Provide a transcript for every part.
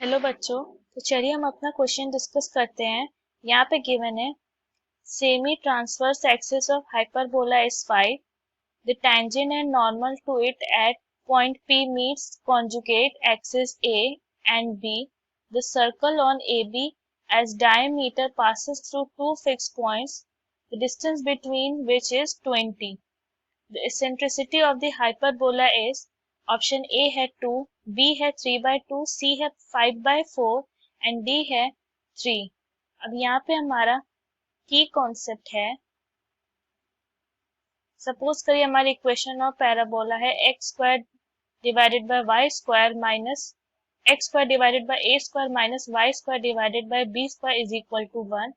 Hello बच्चों। तो चलिए हम अपना क्वेश्चन डिस्कस करते हैं। यहाँ पे गिवन है semi transverse axis of hyperbola is 5, the tangent and normal to it at point P meets conjugate axis A and B. The circle on AB as diameter passes through two fixed points, the distance between which is 20. The eccentricity of the hyperbola is option A है 2, B है 3/2, सी है 5/4 and D है 3। अब यहाँ पे हमारा की concept है, सपोज करिए हमारी इक्वेशन ऑफ पैराबोला है x square divided by y square minus x square divided by A square minus y square divided by b square is equal to 1,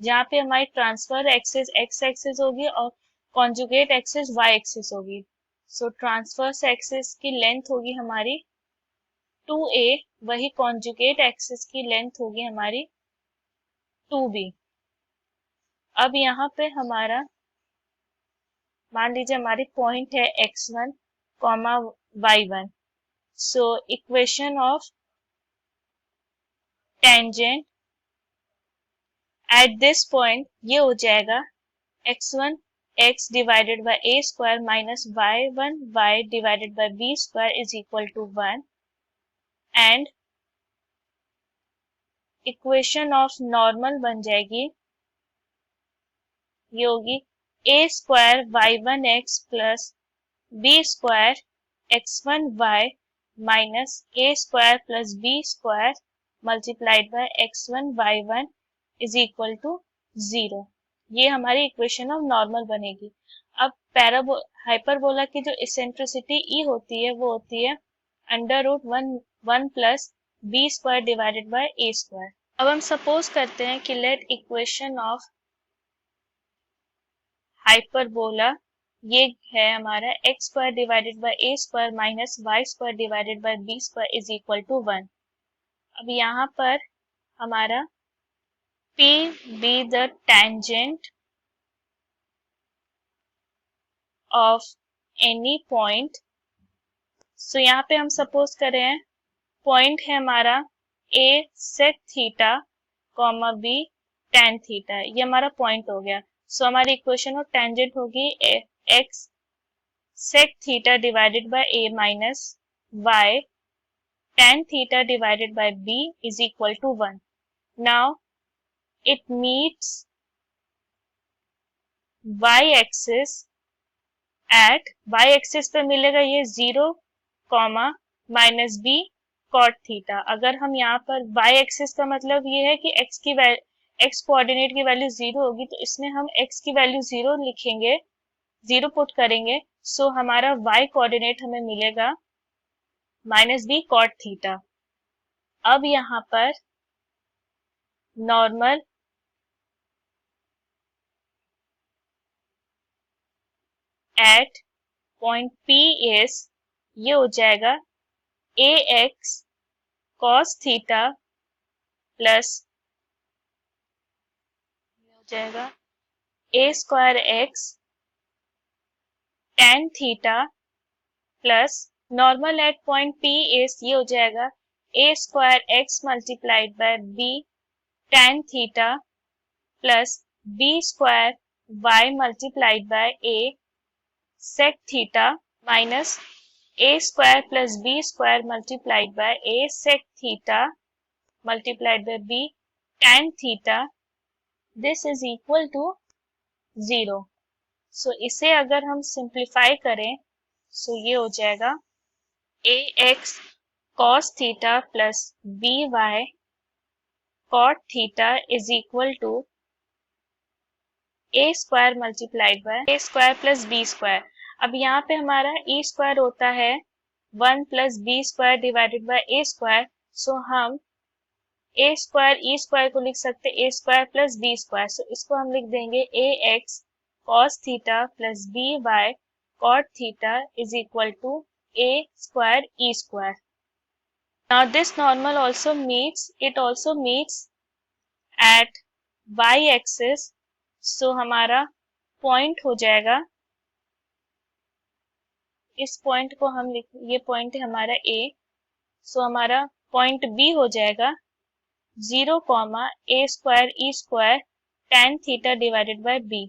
जहाँ पे हमारी ट्रांसफर एक्सिस एक्स एक्सिस होगी और conjugate axis Y axis होगी। सो transverse axis की length होगी हमारी 2a, वही कॉन्जुगेट एक्सिस की लेंथ होगी हमारी 2b। अब यहाँ पे हमारा मान लीजिए हमारी पॉइंट है x1 comma y1। So equation of tangent at this point ये हो जाएगा x1 x divided by a square minus y1 y divided by b square is equal to 1 and equation of normal बन जाएगी, ये होगी a square y1x plus b square x1y minus a square plus b square multiplied by x1 y1 is equal to 0। ये हमारी equation of normal बनेगी। अब hyperbola की जो इसेंट्रिसिटी ई होती है वो होती है under root 1 plus B square divided by A square. अब हम सपोज करते हैं कि लेट इक्वेशन ऑफ हाइपरबोला ये है हमारा x square divided by A square minus y square divided by b square is equal to 1। अब यहाँ पर हमारा P be the tangent of any point। सो यहाँ पे हम सपोज कर रहे हैं पॉइंट है हमारा A sec theta comma B tan theta, ये हमारा पॉइंट हो गया। सो हमारी इक्वेशन ऑफ टेंजेंट होगी x sec theta divided by A minus y tan theta divided by B is equal to 1। Now it meets y-axis at y-axis पे मिलेगा ये 0 comma minus b cot theta. अगर हम यहाँ पर y-axis का मतलब ये है कि x कोऑर्डिनेट की वैल्यू 0 होगी, तो इसमें हम x की वैल्यू 0 लिखेंगे, 0 पुट करेंगे। सो हमारा y कोऑर्डिनेट हमें मिलेगा माइनस बी कॉट थीटा। अब यहाँ पर normal at point P is ये हो जाएगा ax cos थीटा प्लस हो जाएगा a square x tan theta plus normal at point P is ये हो जाएगा a square x multiplied by b tan theta plus b square y multiplied by a sec theta minus a square plus b square multiplied by a sec theta multiplied by b tan theta, this is equal to 0। So इसे अगर हम simplify करें सो ये हो जाएगा ax cos theta plus by cot theta is equal to a square multiplied by a square plus b square. अब यहाँ पे हमारा e स्क्वायर होता है 1 plus B square divided by A square. So हम ए स्क्वायर ई स्क्वायर को लिख सकते हैं a square plus B square. So इसको हम लिख देंगे ax cos theta plus by cot theta is equal to a square e square. Now this normal also meets at y axis. So हमारा point हो जाएगा, इस पॉइंट को हम लिख, ये पॉइंट है हमारा A। सो हमारा पॉइंट बी हो जाएगा 0, a square e square tan theta divided by b.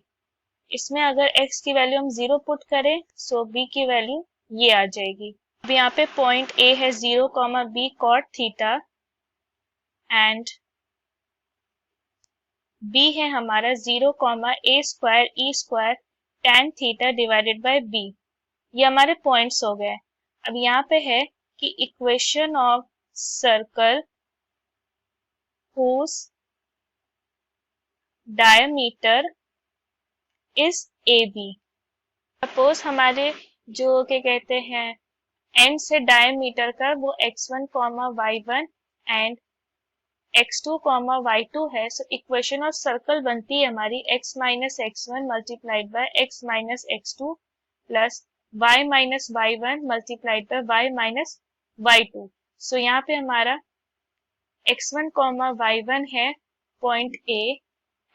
इसमें अगर x की वैल्यू हम 0 पुट करें सो b की वैल्यू ये आ जाएगी। अब यहाँ पे पॉइंट a है 0, b cot theta and b है हमारा 0, a square e square tan theta divided by b। ये हमारे पॉइंट्स हो गए। अब यहाँ पे है कि equation of circle whose diameter is AB। Suppose हमारे जो क्या कहते हैं एंड से डायमीटर का वो x1, y1 and x2, y2 है। सो इक्वेशन ऑफ सर्कल बनती है हमारी x minus x1 multiplied by x minus x2 plus y minus y1 multiplied by y minus y2। सो यहाँ पे हमारा x1, y1 है point A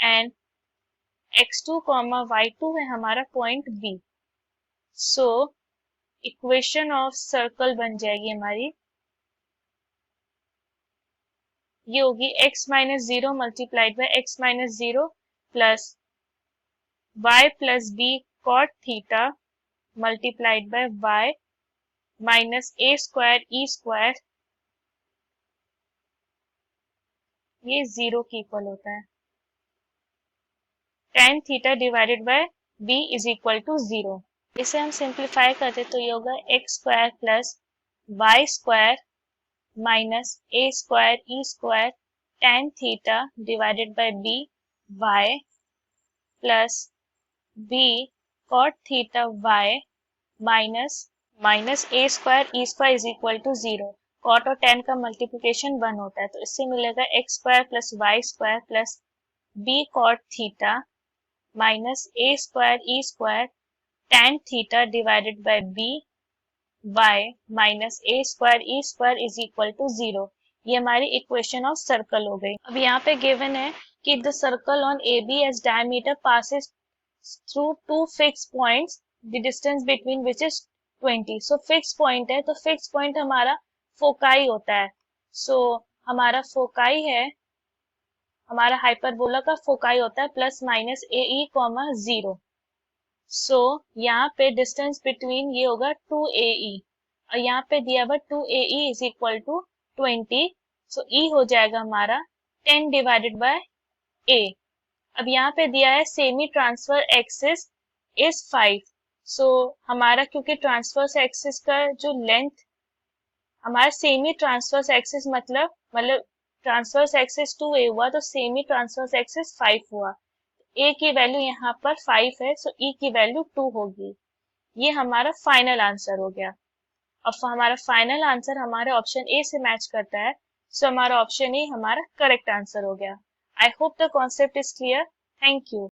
and x2, y2 है हमारा point B। So equation of circle बन जाएगी हमारी, ये होगी x minus 0 multiplied by x minus 0 plus y plus b cot theta multiplied by y minus a square e square, ये 0 की equal होता है। tan theta divided by b is equal to 0। इसे हम सिंप्लीफाई करते तो ये होगा x square plus y square minus a square e square tan theta divided by b y plus b cot theta y minus a square e square is equal to 0। cot और tan का multiplication 1 होता है तो इससे मिलेगा x square plus y square plus b cot theta minus a square e square tan theta divided by b y minus a square e square is equal to 0। ये हमारी equation of circle हो गई। अब यहाँ पे given है कि the circle on AB as diameter passes through two fixed points, the distance between which is 20। so fixed point है तो fixed point हमारा फोकाई होता है। so हमारा फोकाई है, हमारा हाइपरबोला का फोकाई होता है प्लस माइनस AE, 0। सो यहाँ पे डिस्टेंस बिटवीन ये होगा 2AE और यहाँ पे दिया हुआ 2AE is equal to 20। So E हो जाएगा हमारा 10 डिवाइडेड बाय A। अब यहाँ पे दिया है सेमी ट्रांसफर एक्सिस इज 5। सो हमारा क्योंकि ट्रांसफर एक्सिस का जो लेंथ हमारा सेमी ट्रांसफर एक्सिस मतलब ट्रांसफर एक्सिस 2A हुआ तो सेमी ट्रांसफर एक्सिस 5 हुआ। A की वैल्यू यहाँ पर 5 है सो E की वैल्यू 2 होगी। ये हमारा फाइनल आंसर हो गया। अब हमारा फाइनल आंसर हमारे ऑप्शन ए से मैच करता है सो हमारा ऑप्शन ए हमारा करेक्ट आंसर हो गया। I hope the concept is clear. Thank you.